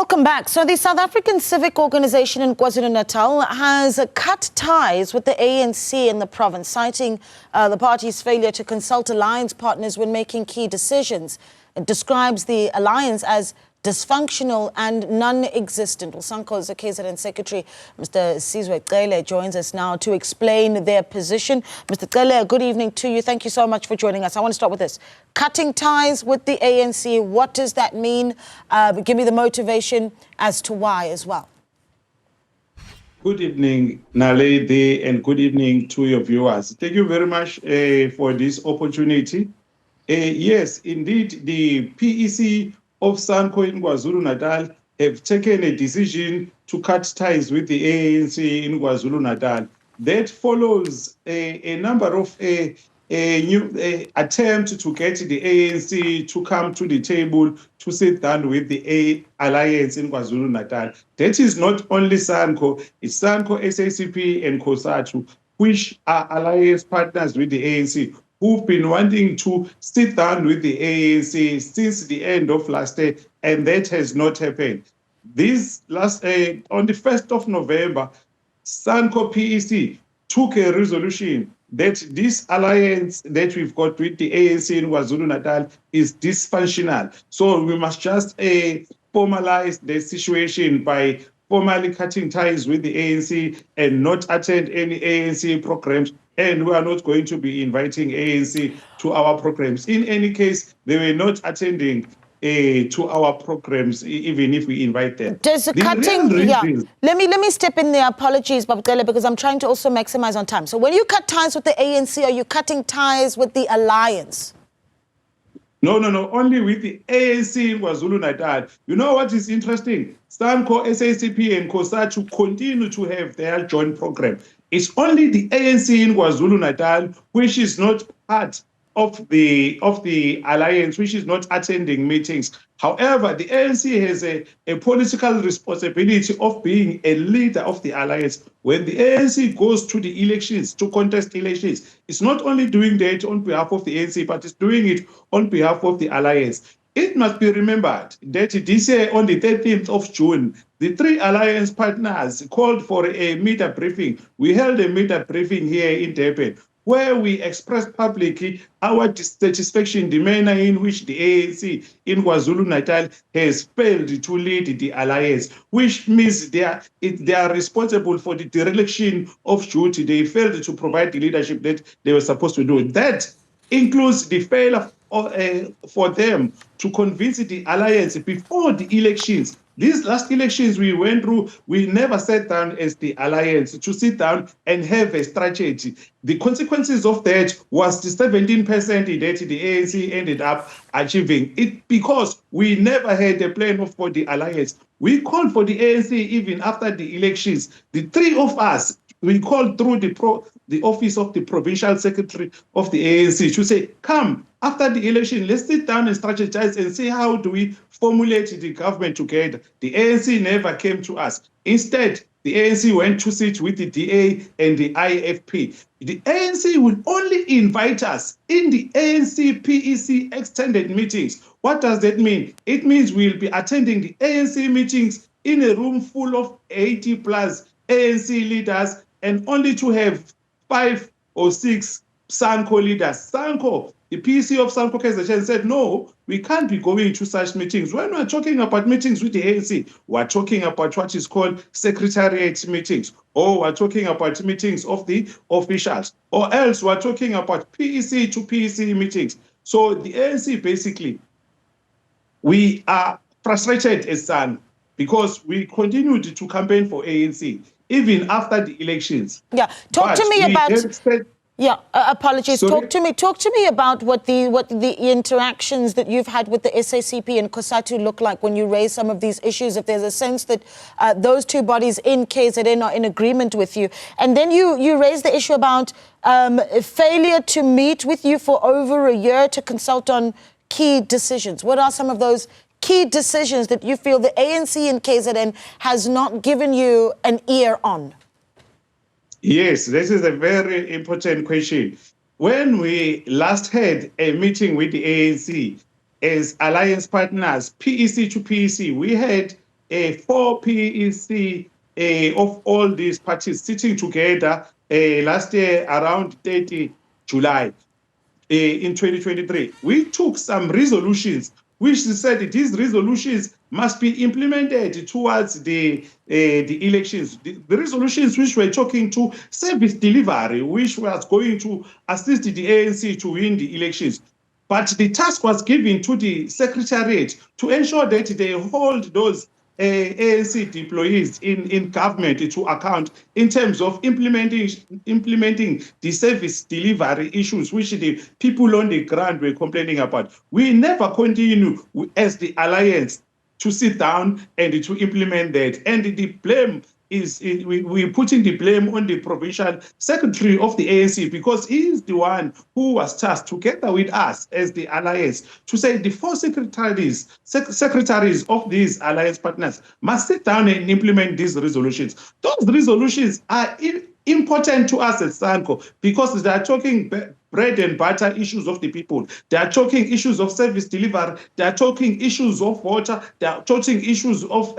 Welcome back. So the South African Civic Organization in KwaZulu-Natal has cut ties with the ANC in the province, citing the party's failure to consult alliance partners when making key decisions. It describes the alliance as dysfunctional and non-existent. Well, Sanco's KZN Secretary, Mr. Sizwe Cele, joins us now to explain their position. Mr. Cele, good evening to you. Thank you so much for joining us. I want to start with this. Cutting ties with the ANC, what does that mean? Give me the motivation as to why as well. Good evening, Naledi, and good evening to your viewers. Thank you very much for this opportunity. Yes, indeed, the PEC of Sanco in KwaZulu-Natal have taken a decision to cut ties with the ANC in KwaZulu-Natal. That follows a number of new attempts to get the ANC to come to the table to sit down with the alliance in KwaZulu-Natal. That is not only Sanco, it's Sanco, SACP, and COSATU, which are alliance partners with the ANC, who've been wanting to sit down with the ANC since the end of last year, and that has not happened. This last, on the 1st of November, Sanco PEC took a resolution that this alliance that we've got with the ANC in KwaZulu-Natal is dysfunctional. So we must just formalize the situation by formally cutting ties with the ANC and not attend any ANC programs. And we are not going to be inviting ANC to our programs. In any case, they were not attending to our programs, even if we invite them. Does the cutting, let me step in there. Apologies, Babukele, because I'm trying to also maximize on time. So when you cut ties with the ANC, are you cutting ties with the alliance? No, only with the ANC in KwaZulu-Natal. You know what is interesting? Sanco, SACP, and COSATU continue to have their joint program. It's only the ANC in KwaZulu-Natal which is not part of the alliance, which is not attending meetings. However, the ANC has a political responsibility of being a leader of the alliance. When the ANC goes to the elections, to contest elections, it's not only doing that on behalf of the ANC, but it's doing it on behalf of the alliance. It must be remembered that this year, on the 13th of June, the three alliance partners called for a media briefing. We held a media briefing here in Durban, where we expressed publicly our dissatisfaction, the manner in which the ANC in KwaZulu-Natal has failed to lead the alliance, which means they are responsible for the dereliction of duty. They failed to provide the leadership that they were supposed to do. That includes the failure for them to convince the alliance before the elections. These last elections we went through, we never sat down as the alliance to sit down and have a strategy. The consequences of that was the 17% that the ANC ended up achieving. It because we never had a plan for the alliance. We called for the ANC even after the elections. The three of us, we called through the office of the provincial secretary of the ANC to say, come, after the election, let's sit down and strategize and see how do we formulate the government together. The ANC never came to us. Instead, the ANC went to sit with the DA and the IFP. The ANC will only invite us in the ANC PEC extended meetings. What does that mean? It means we'll be attending the ANC meetings in a room full of 80 plus ANC leaders and only to have 5 or 6 Sanco leaders. Sanco, the PEC of Sanco KZN said, no, we can't be going to such meetings. When we're talking about meetings with the ANC, we're talking about what is called secretariat meetings, or we're talking about meetings of the officials, or else we're talking about PEC to PEC meetings. So the ANC basically, we are frustrated as Sanco because we continued to campaign for ANC even after the elections. Yeah, talk to me about... apologies. Sorry? Talk to me about what the interactions that you've had with the SACP and COSATU look like when you raise some of these issues. If there's a sense that those two bodies in KZN are in agreement with you, and then you raise the issue about failure to meet with you for over a year to consult on key decisions. What are some of those key decisions that you feel the ANC and KZN has not given you an ear on? Yes, this is a very important question. When we last had a meeting with the ANC as alliance partners, PEC to PEC, we had 4 PEC of all these parties sitting together last year around 30 July in 2023. We took some resolutions which said these resolutions must be implemented towards the elections. The resolutions which were talking to service delivery, which was going to assist the ANC to win the elections. But the task was given to the Secretariat to ensure that they hold those ANC employees in government to account in terms of implementing the service delivery issues which the people on the ground were complaining about. We never continue as the alliance to sit down and to implement that. And the blame is we're putting the blame on the provincial secretary of the ANC, because he is the one who was tasked together with us as the alliance to say the 4 secretaries of these alliance partners must sit down and implement these resolutions. Those resolutions are important to us at Sanco because they are talking bread and butter issues of the people. They are talking issues of service delivery. They are talking issues of water. They are talking issues of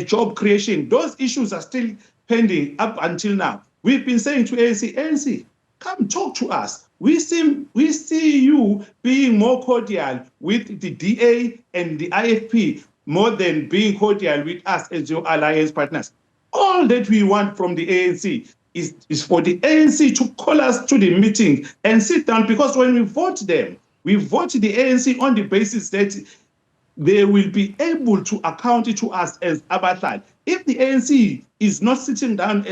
job creation. Those issues are still pending up until now. We've been saying to ANC, come talk to us. We see you being more cordial with the DA and the IFP more than being cordial with us as your alliance partners. All that we want from the ANC is for the ANC to call us to the meeting and sit down, because when we vote them, we vote the ANC on the basis that they will be able to account to us as Abahlali. If the ANC is not sitting down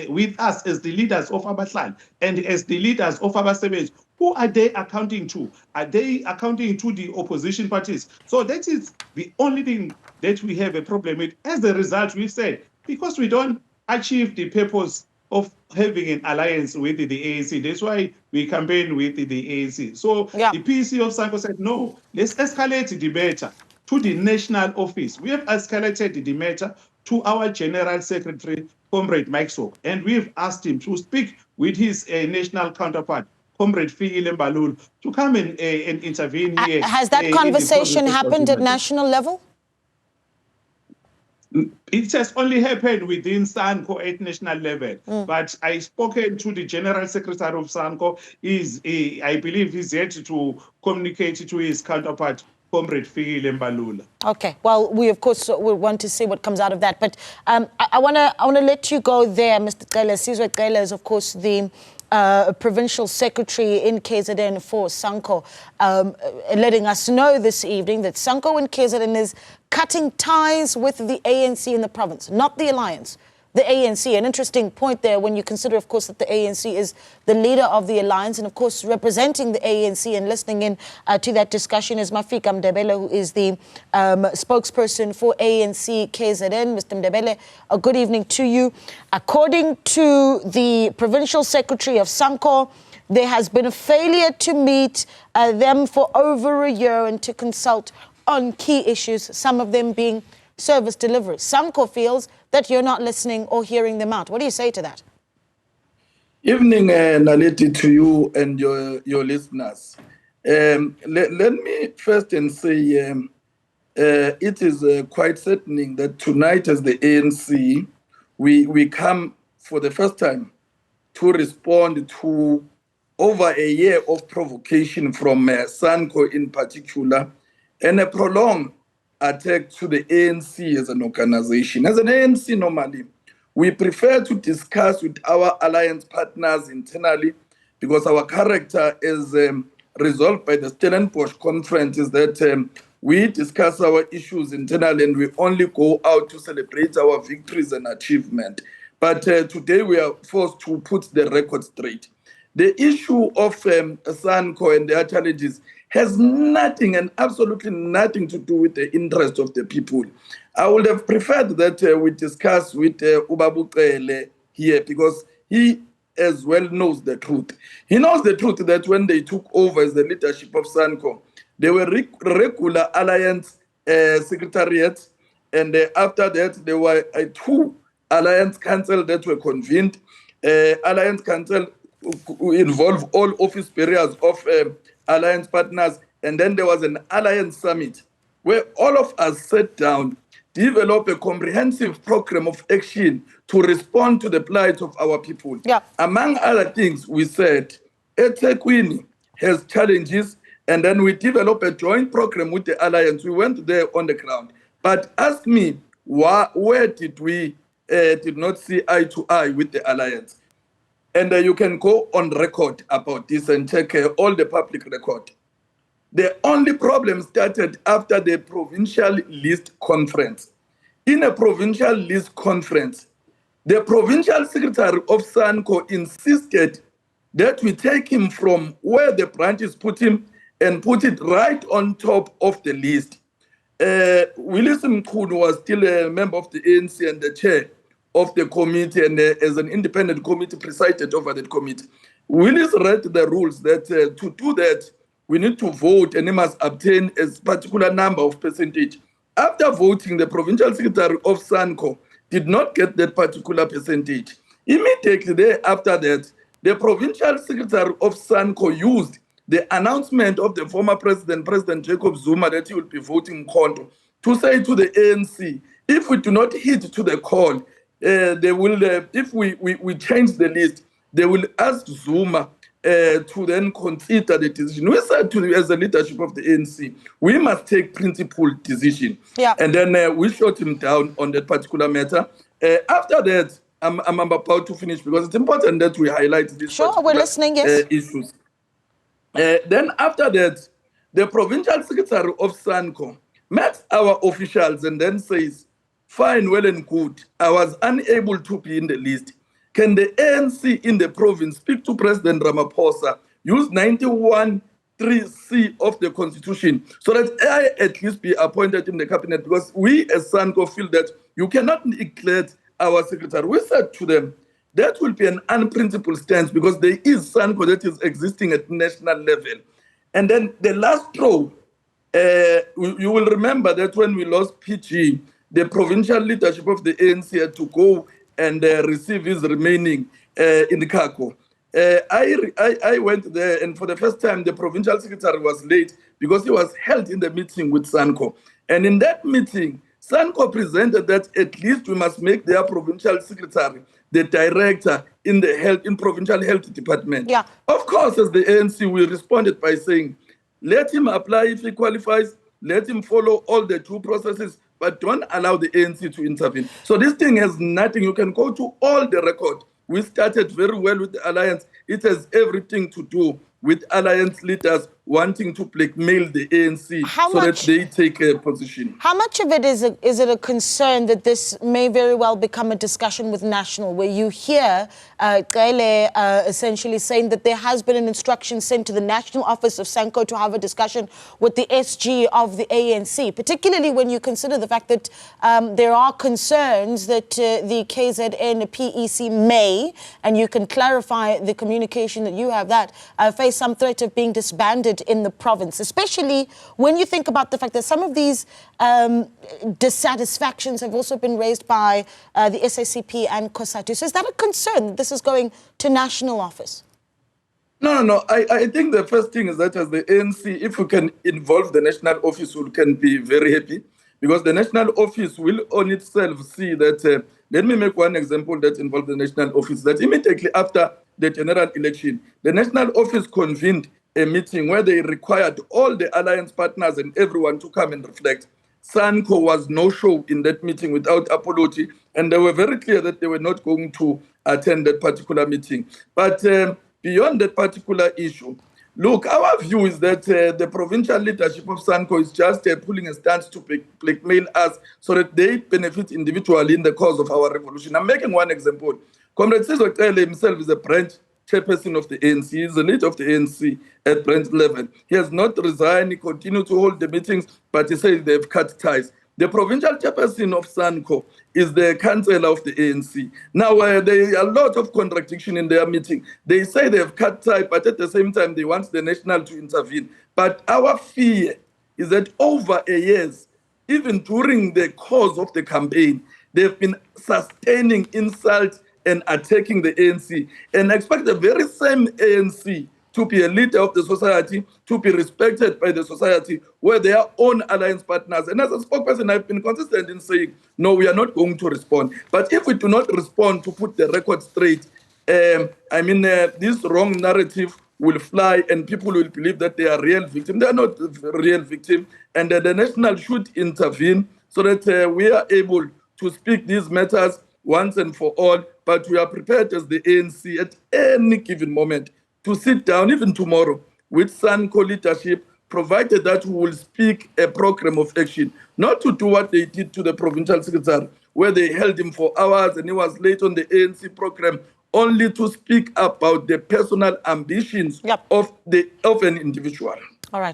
with us as the leaders of Abahlali and as the leaders of Abasebenzi, who are they accounting to? Are they accounting to the opposition parties? So that is the only thing that we have a problem with. As a result, we've said, because we don't achieve the purpose of having an alliance with the ANC, that's why we campaign with the ANC. So the PC of Sanco said, no, let's escalate the matter to the national office. We have escalated the matter to our General Secretary, Comrade Mike Sok, and we've asked him to speak with his national counterpart, Comrade Fikile Mbalula, to come and intervene here. Has that conversation happened at national level? It has only happened within Sanco at national level, but I've spoken to the General Secretary of Sanco. I believe he's yet to communicate to his counterpart, Comrade Fikile Mbalula. Okay, well, we of course will want to see what comes out of that, but I want to let you go there, Mr. Cele. Sizwe Cele is of course the provincial secretary in KZN for Sanco, letting us know this evening that Sanco and KZN is cutting ties with the ANC in the province, not the alliance. The ANC, an interesting point there when you consider, of course, that the ANC is the leader of the alliance, and of course representing the ANC and listening in to that discussion is Mafika Mndebele, who is the spokesperson for ANC KZN. Mr. Mndebele, a good evening to you. According to the provincial secretary of Sanco, there has been a failure to meet them for over a year and to consult on key issues, some of them being service delivery. Sanco feels that you're not listening or hearing them out. What do you say to that? Evening, Naleti, to you and your listeners. Let me first say it is quite certain that tonight as the ANC, we come for the first time to respond to over a year of provocation from Sanco in particular, and a prolonged attack to the ANC as an organization. As an ANC, normally, we prefer to discuss with our alliance partners internally, because our character is resolved by the Stellenbosch conference, is that we discuss our issues internally and we only go out to celebrate our victories and achievement. But today we are forced to put the record straight. The issue of Sanco and their challenges has nothing and absolutely nothing to do with the interest of the people. I would have preferred that we discuss with Cele here, because he as well knows the truth. He knows the truth that when they took over as the leadership of Sanco, they were regular alliance secretariats, and after that there were 2 alliance council that were convened. Alliance council involve all office areas of alliance partners, and then there was an alliance summit where all of us sat down develop a comprehensive program of action to respond to the plight of our people. Yeah. Among other things, we said, eThekwini has challenges, and then we develop a joint program with the Alliance. We went there on the ground. But ask me, where did we did not see eye to eye with the Alliance? And you can go on record about this and check all the public record. The only problem started after the provincial list conference. In a provincial list conference, the provincial secretary of Sanco insisted that we take him from where the branches put him and put it right on top of the list. Willis Mkhunu was still a member of the ANC and the chair of the committee, and as an independent committee presided over that committee. Willis read the rules that to do that, we need to vote and he must obtain a particular number of percentage. After voting, the provincial secretary of Sanco did not get that particular percentage. Immediately thereafter that, the provincial secretary of Sanco used the announcement of the former president, President Jacob Zuma, that he will be voting Mkhonto, to say to the ANC, if we do not hit to the call, they will, if we change the list, they will ask Zuma to then consider the decision. We said to as the leadership of the ANC, we must take principled decision. Yeah. And then we shut him down on that particular matter. After that, I'm about to finish because it's important that we highlight these Sure, we're listening, yes. issues. Then after that, the provincial secretary of Sanco met our officials and then says, fine, well and good, I was unable to be in the list. Can the ANC in the province speak to President Ramaphosa, use 91(3)(c) of the Constitution so that I at least be appointed in the cabinet? Because we as Sanco feel that you cannot neglect our secretary. We said to them, that will be an unprincipled stance because there is Sanco that is existing at national level. And then the last straw, you will remember that when we lost PG, the provincial leadership of the ANC had to go and receive his remaining in the Kako. I went there, and for the first time, the provincial secretary was late because he was held in the meeting with Sanco. And in that meeting, Sanco presented that at least we must make their provincial secretary the director in the provincial health department. Yeah. Of course, as the ANC, we responded by saying, let him apply if he qualifies, let him follow all the due processes, but don't allow the ANC to intervene. So this thing has nothing. You can go to all the record. We started very well with the Alliance. It has everything to do with Alliance leaders wanting to blackmail the ANC that they take a position. How much of it is it a concern that this may very well become a discussion with National, where you hear Cele essentially saying that there has been an instruction sent to the National Office of Sanco to have a discussion with the SG of the ANC, particularly when you consider the fact that there are concerns that the KZN PEC may, and you can clarify the communication that you have, that face some threat of being disbanded in the province, especially when you think about the fact that some of these dissatisfactions have also been raised by the SACP and COSATU. So is that a concern that this is going to national office? No. I think the first thing is that as the ANC, if we can involve the national office, we can be very happy, because the national office will on itself see that, let me make one example that involves the national office, that immediately after the general election, the national office convened a meeting where they required all the alliance partners and everyone to come and reflect. Sanco was no-show in that meeting without apology, and they were very clear that they were not going to attend that particular meeting. But beyond that particular issue, look, our view is that the provincial leadership of Sanco is just pulling a stance to blackmail us so that they benefit individually in the cause of our revolution. I'm making one example. Comrade Sizwe himself is a branch chairperson of the ANC. He is the leader of the ANC at branch level. He has not resigned. He continues to hold the meetings, but he says they've cut ties. The provincial chairperson of Sanco is the councillor of the ANC. Now, there are a lot of contradiction in their meeting. They say they've cut ties, but at the same time, they want the national to intervene. But our fear is that over a years, even during the course of the campaign, they've been sustaining insults and attacking the ANC, and expect the very same ANC to be a leader of the society, to be respected by the society, where their own alliance partners. And as a spokesperson, I've been consistent in saying, no, we are not going to respond. But if we do not respond to put the record straight, this wrong narrative will fly and people will believe that they are real victims. They are not real victims. And the national should intervene so that we are able to speak these matters once and for all. But we are prepared as the ANC at any given moment to sit down, even tomorrow, with Sanco leadership, provided that we will speak a program of action, not to do what they did to the provincial secretary, where they held him for hours and he was late on the ANC program, only to speak about the personal ambitions of an individual. All right.